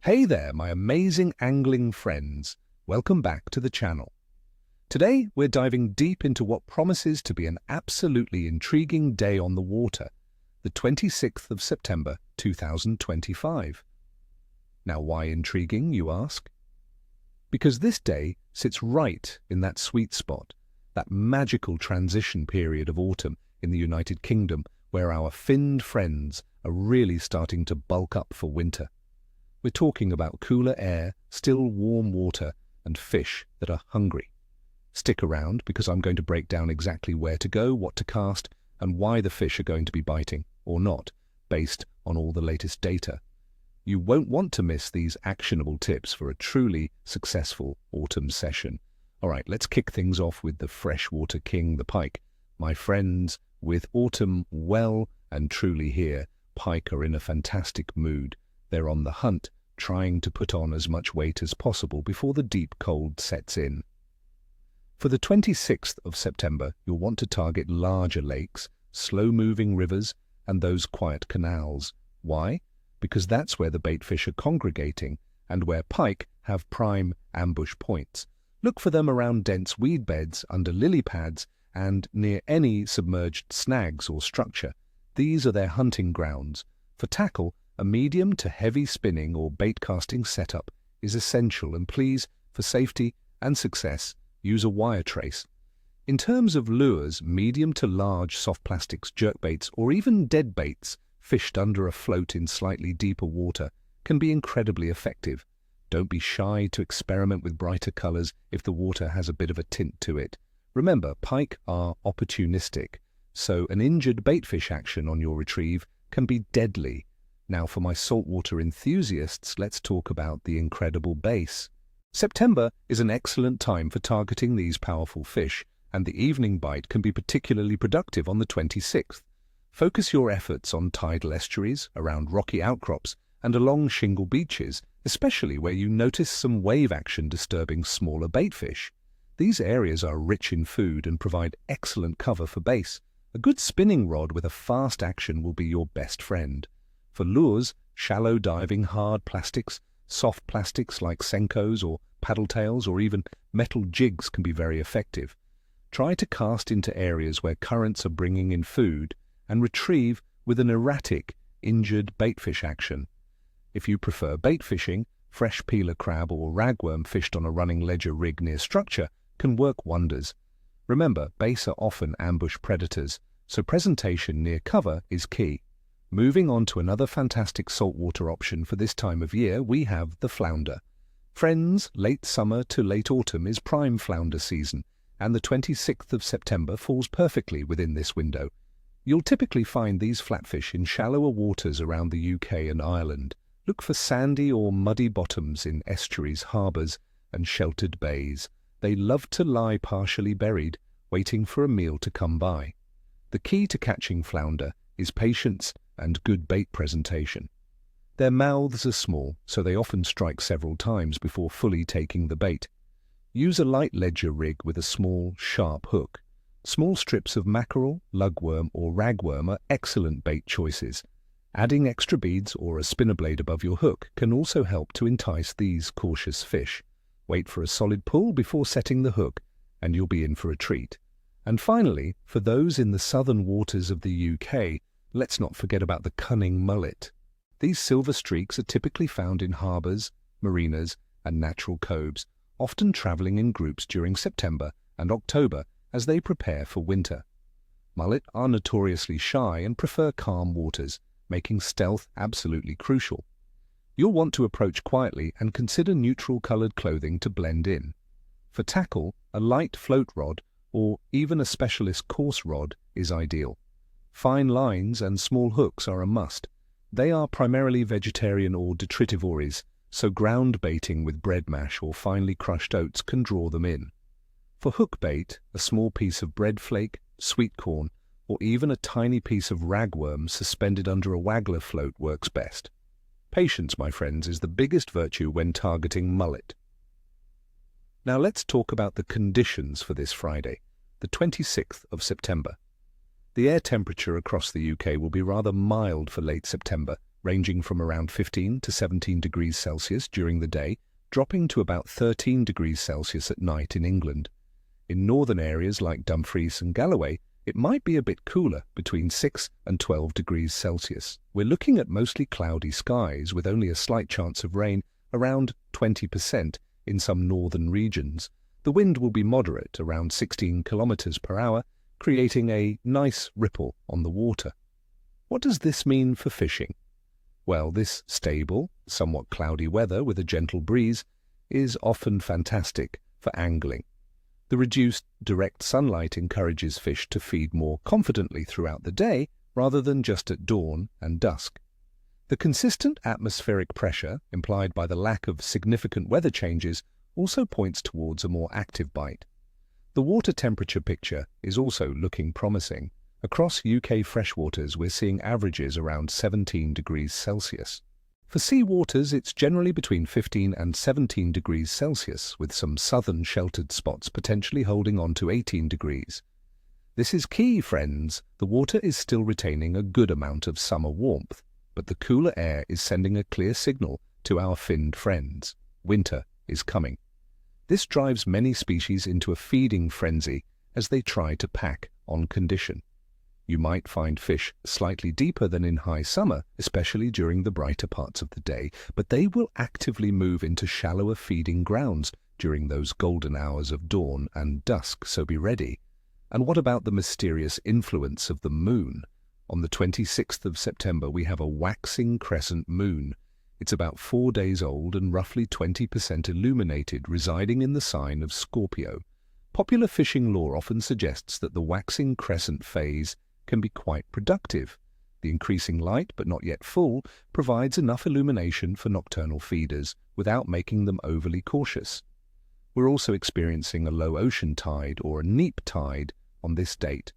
Hey there, my amazing angling friends. Welcome back to the channel. Today, we're diving deep into what promises to be an absolutely intriguing day on the water, the 26th of September 2025. Now, why intriguing, you ask? Because this day sits right in that sweet spot, that magical transition period of autumn in the United Kingdom where our finned friends are really starting to bulk up for winter. We're talking about cooler air, still warm water, and fish that are hungry. Stick around because I'm going to break down exactly where to go, what to cast, and why the fish are going to be biting, or not, based on all the latest data. You won't want to miss these actionable tips for a truly successful autumn session. All right, let's kick things off with the freshwater king, the pike. My friends, with autumn well and truly here, pike are in a fantastic mood. They're on the hunt, trying to put on as much weight as possible before the deep cold sets in. For the 26th of September, you'll want to target larger lakes, slow-moving rivers, and those quiet canals. Why? Because that's where the baitfish are congregating and where pike have prime ambush points. Look for them around dense weed beds, under lily pads, and near any submerged snags or structure. These are their hunting grounds. For tackle, a medium to heavy spinning or bait casting setup is essential, and please, for safety and success, use a wire trace. In terms of lures, medium to large soft plastics, jerkbaits, or even dead baits fished under a float in slightly deeper water can be incredibly effective. Don't be shy to experiment with brighter colors if the water has a bit of a tint to it. Remember, pike are opportunistic, so an injured baitfish action on your retrieve can be deadly. Now, for my saltwater enthusiasts, let's talk about the incredible bass. September is an excellent time for targeting these powerful fish, and the evening bite can be particularly productive on the 26th. Focus your efforts on tidal estuaries, around rocky outcrops, and along shingle beaches, especially where you notice some wave action disturbing smaller baitfish. These areas are rich in food and provide excellent cover for bass. A good spinning rod with a fast action will be your best friend. For lures, shallow diving hard plastics, soft plastics like Senkos or paddle tails, or even metal jigs can be very effective. Try to cast into areas where currents are bringing in food and retrieve with an erratic, injured baitfish action. If you prefer bait fishing, fresh peeler crab or ragworm fished on a running ledger rig near structure can work wonders. Remember, bass are often ambush predators, so presentation near cover is key. Moving on to another fantastic saltwater option for this time of year, we have the flounder. Friends, late summer to late autumn is prime flounder season, and the 26th of September falls perfectly within this window. You'll typically find these flatfish in shallower waters around the UK and Ireland. Look for sandy or muddy bottoms in estuaries, harbours, and sheltered bays. They love to lie partially buried, waiting for a meal to come by. The key to catching flounder is patience and good bait presentation. Their mouths are small, so they often strike several times before fully taking the bait. Use a light ledger rig with a small, sharp hook. Small strips of mackerel, lugworm, or ragworm are excellent bait choices. Adding extra beads or a spinner blade above your hook can also help to entice these cautious fish. Wait for a solid pull before setting the hook, and you'll be in for a treat. And finally, for those in the southern waters of the UK, let's not forget about the cunning mullet. These silver streaks are typically found in harbours, marinas, and natural coves, often travelling in groups during September and October as they prepare for winter. Mullet are notoriously shy and prefer calm waters, making stealth absolutely crucial. You'll want to approach quietly and consider neutral-coloured clothing to blend in. For tackle, a light float rod or even a specialist coarse rod is ideal. Fine lines and small hooks are a must. They are primarily vegetarian or detritivores, so ground baiting with bread mash or finely crushed oats can draw them in. For hook bait, a small piece of bread flake, sweet corn, or even a tiny piece of ragworm suspended under a waggler float works best. Patience, my friends, is the biggest virtue when targeting mullet. Now let's talk about the conditions for this Friday, the 26th of September. The air temperature across the UK will be rather mild for late September, ranging from around 15 to 17 degrees Celsius during the day, dropping to about 13 degrees Celsius at night in England. In northern areas like Dumfries and Galloway, it might be a bit cooler, between 6 and 12 degrees Celsius. We're looking at mostly cloudy skies with only a slight chance of rain, around 20% in some northern regions. The wind will be moderate, around 16 kilometers per hour, creating a nice ripple on the water. What does this mean for fishing? Well, this stable, somewhat cloudy weather with a gentle breeze is often fantastic for angling. The reduced direct sunlight encourages fish to feed more confidently throughout the day rather than just at dawn and dusk. The consistent atmospheric pressure, implied by the lack of significant weather changes, also points towards a more active bite. The water temperature picture is also looking promising. Across UK freshwaters, we're seeing averages around 17 degrees Celsius. For sea waters, it's generally between 15 and 17 degrees Celsius, with some southern sheltered spots potentially holding on to 18 degrees. This is key, friends. The water is still retaining a good amount of summer warmth, but the cooler air is sending a clear signal to our finned friends. Winter is coming. This drives many species into a feeding frenzy as they try to pack on condition. You might find fish slightly deeper than in high summer, especially during the brighter parts of the day, but they will actively move into shallower feeding grounds during those golden hours of dawn and dusk, so be ready. And what about the mysterious influence of the moon? On the 26th of September, we have a waxing crescent moon. It's about 4 days old and roughly 20% illuminated, residing in the sign of Scorpio. Popular fishing lore often suggests that the waxing crescent phase can be quite productive. The increasing light, but not yet full, provides enough illumination for nocturnal feeders without making them overly cautious. We're also experiencing a low ocean tide or a neap tide on this date.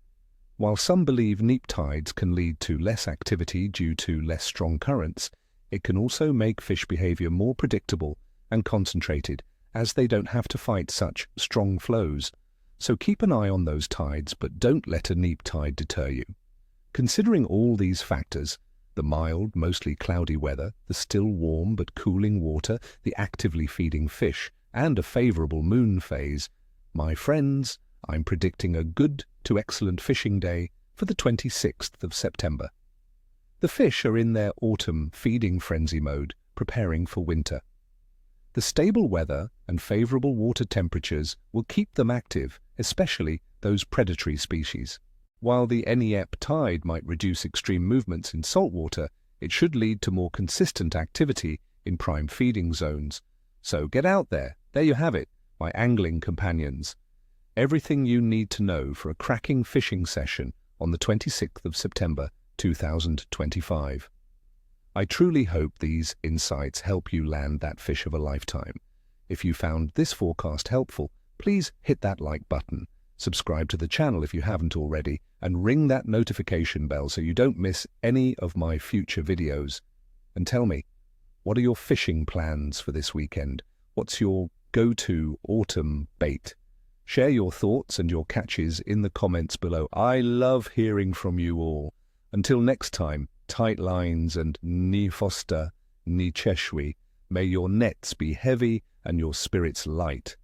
While some believe neap tides can lead to less activity due to less strong currents, it can also make fish behavior more predictable and concentrated, as they don't have to fight such strong flows. So keep an eye on those tides, but don't let a neap tide deter you. Considering all these factors, the mild, mostly cloudy weather, the still warm but cooling water, the actively feeding fish, and a favorable moon phase, my friends, I'm predicting a good to excellent fishing day for the 26th of September. The fish are in their autumn feeding frenzy mode, preparing for winter. The stable weather and favorable water temperatures will keep them active, especially those predatory species. While the NEP tide might reduce extreme movements in saltwater, it should lead to more consistent activity in prime feeding zones. So get out there. There you have it, my angling companions. Everything you need to know for a cracking fishing session on the 26th of September 2025. I truly hope these insights help you land that fish of a lifetime. If you found this forecast helpful, please hit that like button, subscribe to the channel if you haven't already, and ring that notification bell so you don't miss any of my future videos. And tell me, what are your fishing plans for this weekend? What's your go-to autumn bait? Share your thoughts and your catches in the comments below. I love hearing from you all. Until next time, tight lines and ni foster, ni cheshwi. May your nets be heavy and your spirits light.